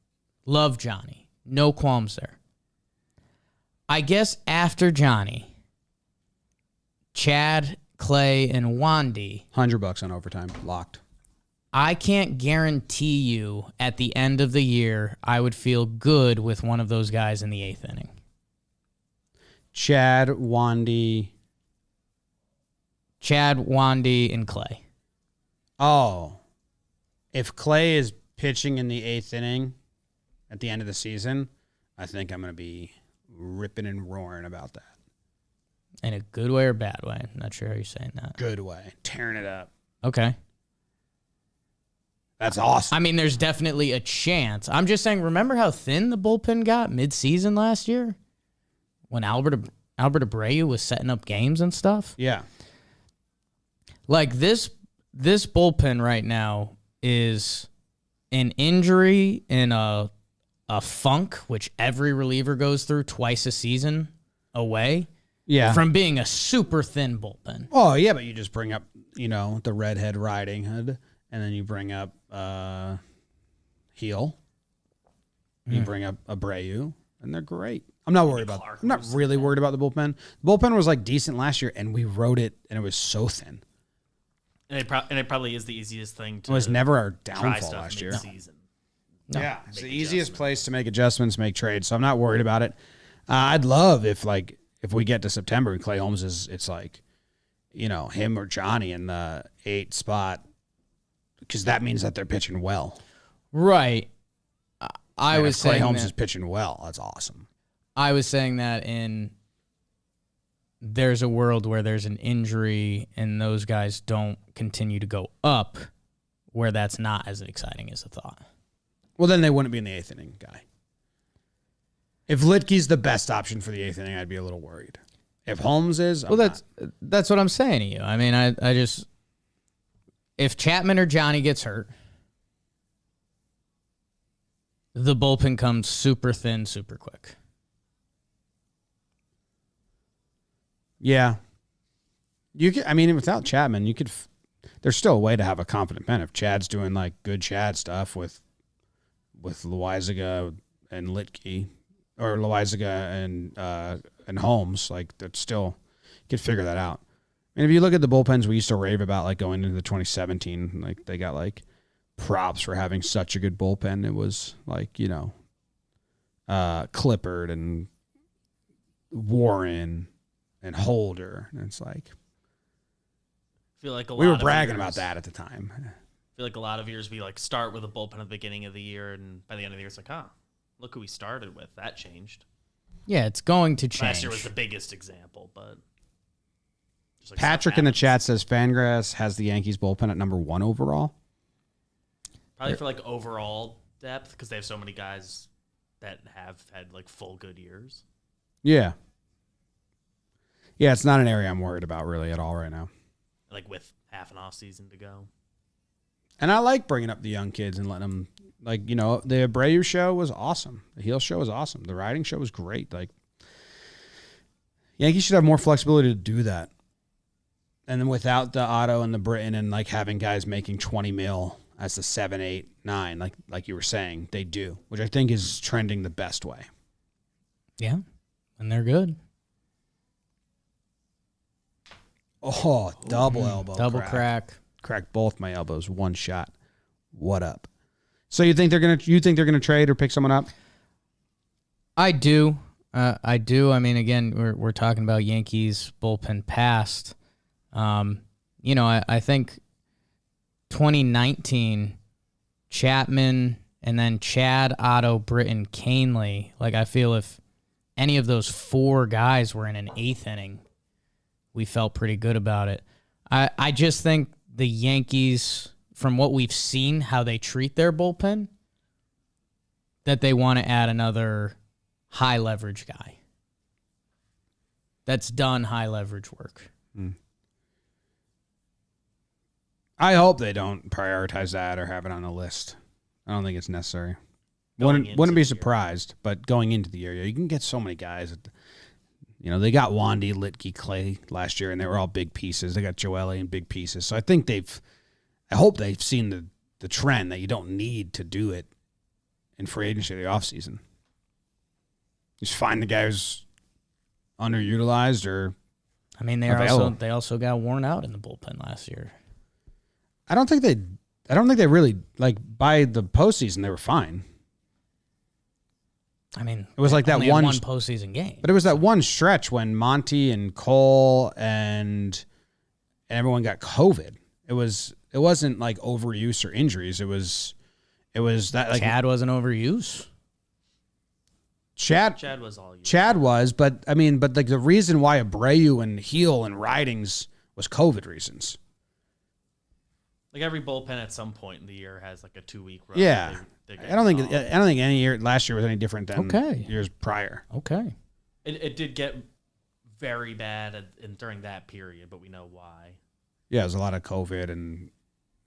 Love Johnny. No qualms there. I guess after Johnny, Chad, Clay, and Wandy, $100 on overtime, locked. I can't guarantee you at the end of the year I would feel good with one of those guys in the eighth inning. Chad, Wandy, and Clay. Oh. If Clay is pitching in the eighth inning at the end of the season, I think I'm going to be ripping and roaring about that. In a good way or bad way? Not sure how you're saying that. Good way. Tearing it up. Okay. That's awesome. I mean, there's definitely a chance. I'm just saying, remember how thin the bullpen got mid-season last year? When Albert Abreu was setting up games and stuff? Yeah. Like, this bullpen right now is an injury and a funk, which every reliever goes through twice a season away. Yeah. From being a super thin bullpen. Oh, yeah, but you just bring up, the redhead riding hood, and then you bring up Heel. You bring up Abreu, and they're great. I'm not worried about I'm not really worried about the bullpen. The bullpen was like decent last year, and we rode it, and it was so thin. And it probably is the easiest thing to. It was never our try downfall stuff last year. mid-season. Yeah, it's the easiest place to make adjustments, make trades. So I'm not worried about it. I'd love if we get to September and Clay Holmes it's like, him or Johnny in the 8th spot, because that means that they're pitching well. Right. I And was if Clay saying Holmes that, is pitching well. That's awesome. I was saying that there's a world where there's an injury and those guys don't continue to go up, where that's not as exciting as a thought. Well, then they wouldn't be in the 8th inning guy. If Litke's the best option for the 8th inning, I'd be a little worried. If Holmes is, that's what I'm saying to you. I mean, I just, if Chapman or Johnny gets hurt, the bullpen comes super thin, super quick. Yeah. Without Chapman, there's still a way to have a confident pen. If Chad's doing like good Chad stuff with Loizaga and Litke, or Loizaga and Holmes, like that's still, you could figure that out. And if you look at the bullpens we used to rave about, like going into the 2017, like they got like props for having such a good bullpen. It was like, Clippard and Warren and Holder. And it's like, I feel like we were bragging about that at the time. I feel like a lot of years we start with a bullpen at the beginning of the year, and by the end of the year it's like, look who we started with. That changed. Yeah, it's going to change. Last year was the biggest example, but just like Patrick in the chat says Fangraphs has the Yankees bullpen at number 1 overall. probably for like overall depth, because they have so many guys that have had like full good years. Yeah. Yeah, it's not an area I'm worried about really at all right now. Like with half an off season to go. And I like bringing up the young kids and letting them, the Abreu show was awesome. The Heel show was awesome. The riding show was great. Like, Yankees should have more flexibility to do that. And then without the Otto and the Britton and having guys making 20 mil as the 7, 8, 9, like you were saying, they do, which I think is trending the best way. Yeah, and they're good. Oh, double elbow. Double crack. Cracked both my elbows, one shot. What up? So you think they're gonna trade or pick someone up? I do. I do. I mean, again, we're talking about Yankees bullpen past. I think 2019, Chapman and then Chad, Otto, Britton, Canely. Like, I feel if any of those 4 guys were in an 8th inning, we felt pretty good about it. I just think the Yankees, from what we've seen, how they treat their bullpen, that they want to add another high leverage guy that's done high leverage work. I hope they don't prioritize that or have it on the list. I don't think it's necessary. Wouldn't be surprised, but going into the year, you can get so many guys. They got Wandy, Litke, Clay last year, and they were all big pieces. They got Joelle in big pieces. So I hope they've seen the trend that you don't need to do it in free agency or the offseason. Just find the guy who's underutilized or available. They also got worn out in the bullpen last year. I don't think they really, by the postseason, they were fine. I mean, it was like that one postseason game. But it was that one stretch when Monty and Cole and everyone got COVID. It wasn't like overuse or injuries. It was that like Chad wasn't overuse. Chad was all used. Chad was, but like the reason why Abreu and Heel and Ridings was COVID reasons. Like every bullpen at some point in the year has like a 2-week run. Yeah. I don't think any year last year was any different than years prior. Okay. It did get very bad during that period, but we know why. Yeah, there's a lot of COVID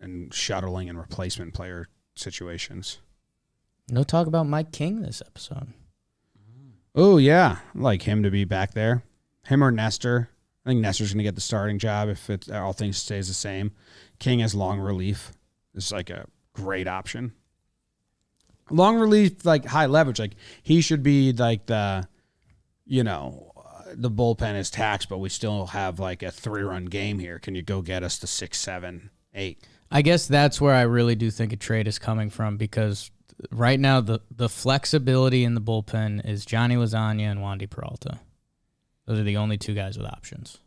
and shuttling and replacement player situations. No talk about Mike King this episode. Oh, yeah. I'd like him to be back there. Him or Nestor. I think Nestor's going to get the starting job if all things stays the same. King has long relief. It's like a great option. Long relief, like high leverage. Like he should be like the bullpen is taxed, but we still have like a 3-run game here. Can you go get us to 6, 7, 8? I guess that's where I really do think a trade is coming from, because right now the flexibility in the bullpen is Johnny Lasagna and Wandy Peralta. Those are the only 2 guys with options.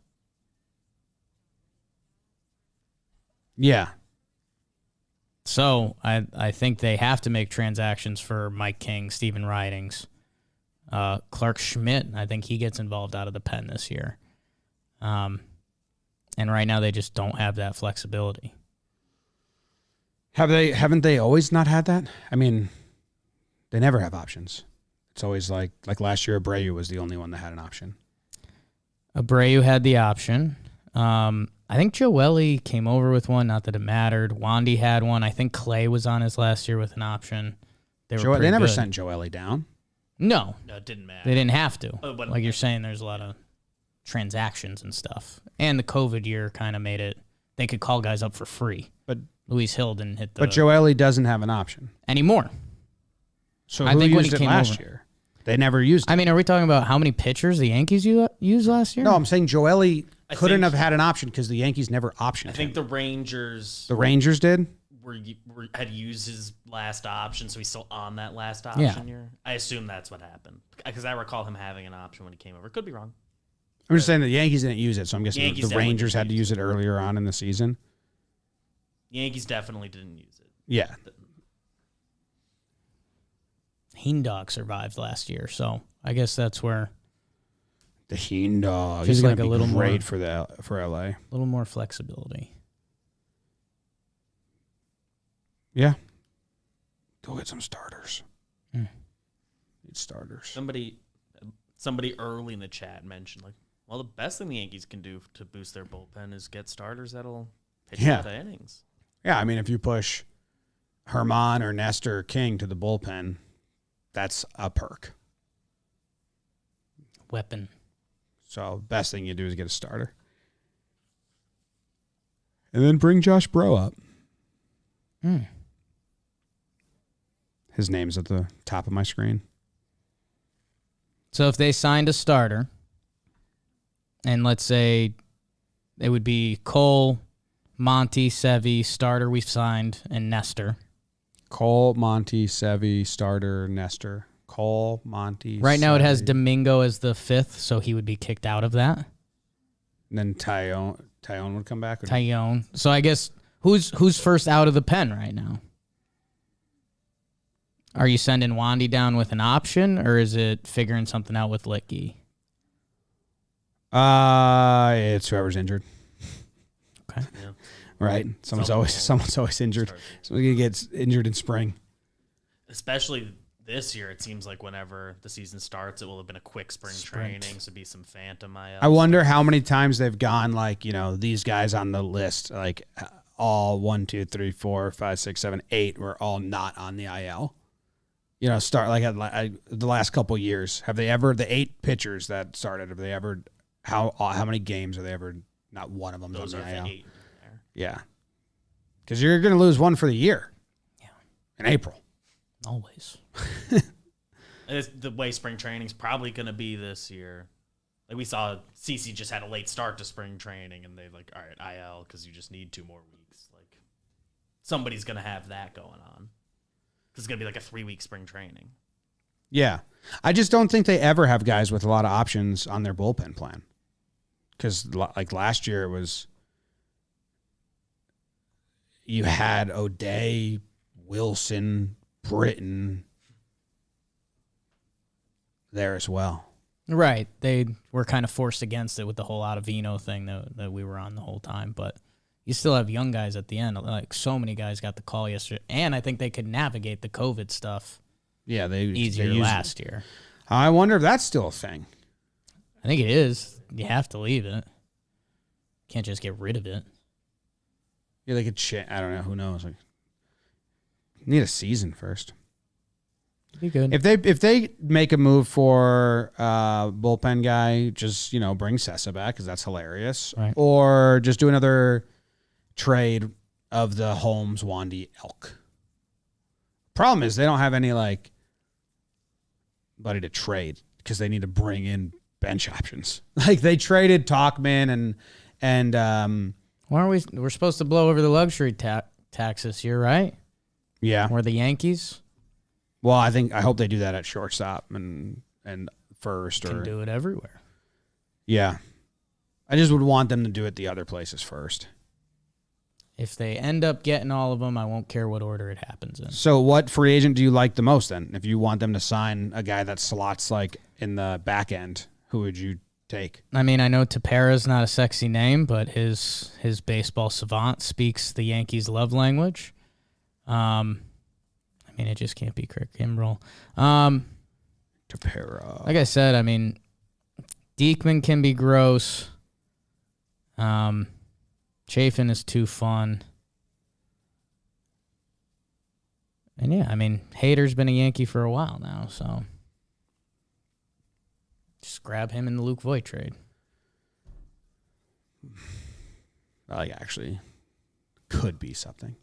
Yeah. So I think they have to make transactions for Mike King, Steven Ridings, Clark Schmidt. I think he gets involved out of the pen this year. And right now they just don't have that flexibility. Haven't they always not had that? I mean, they never have options. It's always like last year Abreu was the only one that had an option. Abreu had the option. I think Joelle came over with one, not that it mattered. Wandy had one. I think Clay was on his last year with an option. They never sent Joelle down. No, it didn't matter. They didn't have to. But you're saying, there's a lot of transactions and stuff. And the COVID year kind of made it, they could call guys up for free. But Luis Hill didn't hit the... But Joelle doesn't have an option. Anymore. So who used it last year? They never used it. I mean, are we talking about how many pitchers the Yankees used last year? No, I'm saying Joelle couldn't have had an option because the Yankees never optioned him. I think the Rangers... The Rangers did? had used his last option, so he's still on that last option year. I assume that's what happened, because I recall him having an option when he came over. Could be wrong. I'm just saying the Yankees didn't use it, so I'm guessing the Rangers had to use it earlier on in the season. Yankees definitely didn't use it. Yeah. Heen Dog survived last year, so I guess that's where the Heen Dog. He's going to be great for LA. A little more flexibility. Yeah. Go get some starters. Need starters. Somebody early in the chat mentioned, the best thing the Yankees can do to boost their bullpen is get starters that'll pitch a lot of innings. Yeah, I mean, if you push Herman or Nestor or King to the bullpen, that's a perk. Weapon. So best thing you do is get a starter. And then bring Josh Bro up. His name's at the top of my screen. So if they signed a starter, and let's say it would be Cole, Monty, Sevy, starter we've signed, and Nestor. Cole, Monty, Sevy, starter, Nestor. Cole, Monty, Right now it has Domingo as the 5th, so he would be kicked out of that. And then Tyone would come back? Tyone. So I guess who's first out of the pen right now? Are you sending Wandy down with an option, or is it figuring something out with Licky? It's whoever's injured. Okay. Yeah. Right. Someone's always injured. Somebody gets injured in spring. Especially this year, it seems like whenever the season starts, it will have been a quick spring training, so be some phantom IL. I wonder how many times they've gone like, these guys on the list, like all 1, 2, 3, 4, 5, 6, 7, 8 were all not on the IL. Start like the last couple years. Have they ever, the 8 pitchers that started, have they ever, how many games have they ever, not one of them Those on are the the IL? 8 there. Yeah. Because you're going to lose one for the year. Yeah. In April. Always. The way spring training's probably going to be this year. Like we saw, CC just had a late start to spring training, and they like, all right, IL, because you just need 2 more weeks. Like somebody's going to have that going on. Because it's going to be like a 3-week spring training. Yeah. I just don't think they ever have guys with a lot of options on their bullpen plan. Because like last year it was, you had O'Day, Wilson, Britton there as well. Right. They were kind of forced against it with the whole Ottavino thing that we were on the whole time. But you still have young guys at the end. Like so many guys got the call yesterday. And I think they could navigate the COVID stuff easier last year. I wonder if that's still a thing. I think it is. You have to leave it. Can't just get rid of it. Yeah, they could I don't know. Who knows? Like, need a season first. Be good. If they make a move for bullpen guy, just bring Sessa back because that's hilarious, Right. Or just do another trade of the Holmes Wandy elk. Problem is they don't have any buddy to trade because they need to bring in bench options. Like they traded Talkman and Why aren't we're supposed to blow over the luxury tax this year, right? yeah. Or the Yankees Well, I hope they do that at shortstop and first can do it everywhere. Yeah. I just would want them to do it the other places first. If they end up getting all of them, I won't care what order it happens in. So what free agent do you like the most then? If you want them to sign a guy that slots like in the back end, who would you take? I mean, I know Tepera's not a sexy name, but his baseball savant speaks the Yankees' love language. I mean, it just can't be Kirk Kimbrell. Tepera. Like I said, I mean, Diekman can be gross. Chafin is too fun. And yeah, I mean, Hader's been a Yankee for a while now, so just grab him in the Luke Voigt trade. Actually could be something.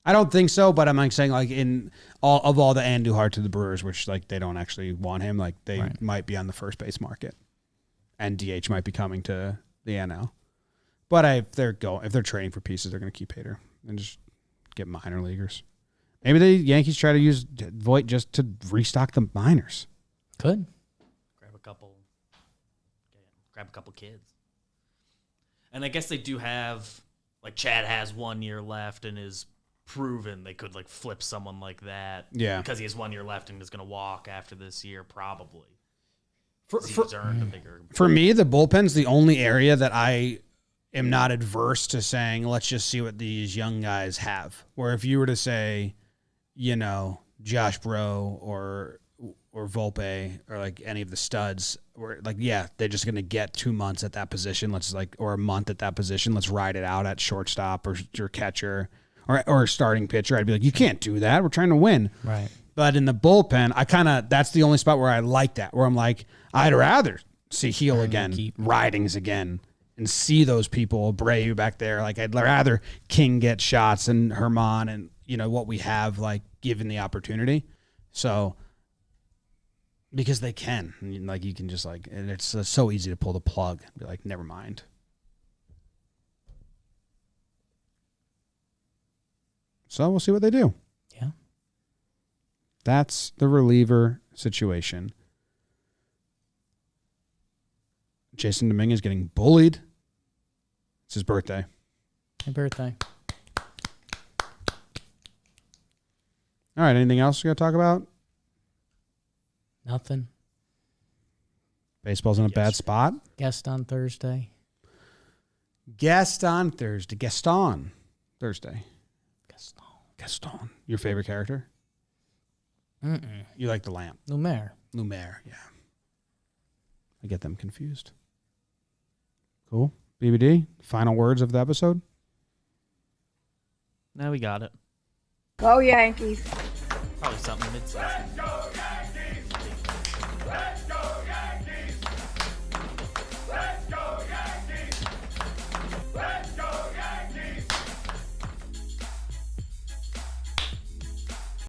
I don't think so, but I'm saying in all the Andujar to the Brewers, which they don't actually want him, they Right. might be on the first base market, and DH might be coming to the NL. But if they're trading for pieces, they're going to keep Hader and just get minor leaguers. Maybe the Yankees try to use Voigt just to restock the minors. Could. Grab a couple kids. And I guess they do have, Chad has 1 year left and is proven they could, flip someone like that. Yeah. Because he has 1 year left and is going to walk after this year, probably. For earned a bigger. For me, the bullpen's the only area that I am not adverse to saying, let's just see what these young guys have. Where if you were to say, Josh Bro or Volpe or any of the studs, where they're just gonna get 2 months at that position. Let's or a month at that position. Let's ride it out at shortstop or catcher or starting pitcher. I'd be like, you can't do that. We're trying to win. Right. But in the bullpen, that's the only spot where I like that. Where I'm like, I'd rather see Heel again, Ridings again, and see those people, Abreu back there. I'd rather King get shots and Herman and, what we have, given the opportunity. So, because they can. You can just, and it's so easy to pull the plug. Be like, never mind. So, we'll see what they do. Yeah. That's the reliever situation. Jason Dominguez getting bullied. It's his birthday. Happy birthday. All right. Anything else we got to talk about? Nothing. Baseball's in a bad spot. Guest on Thursday. Gaston Thursday. Gaston. Your favorite character? You like the lamp. Lumiere. Yeah. I get them confused. Cool. BBD, final words of the episode? Now we got it. Go Yankees. Probably something mid-season.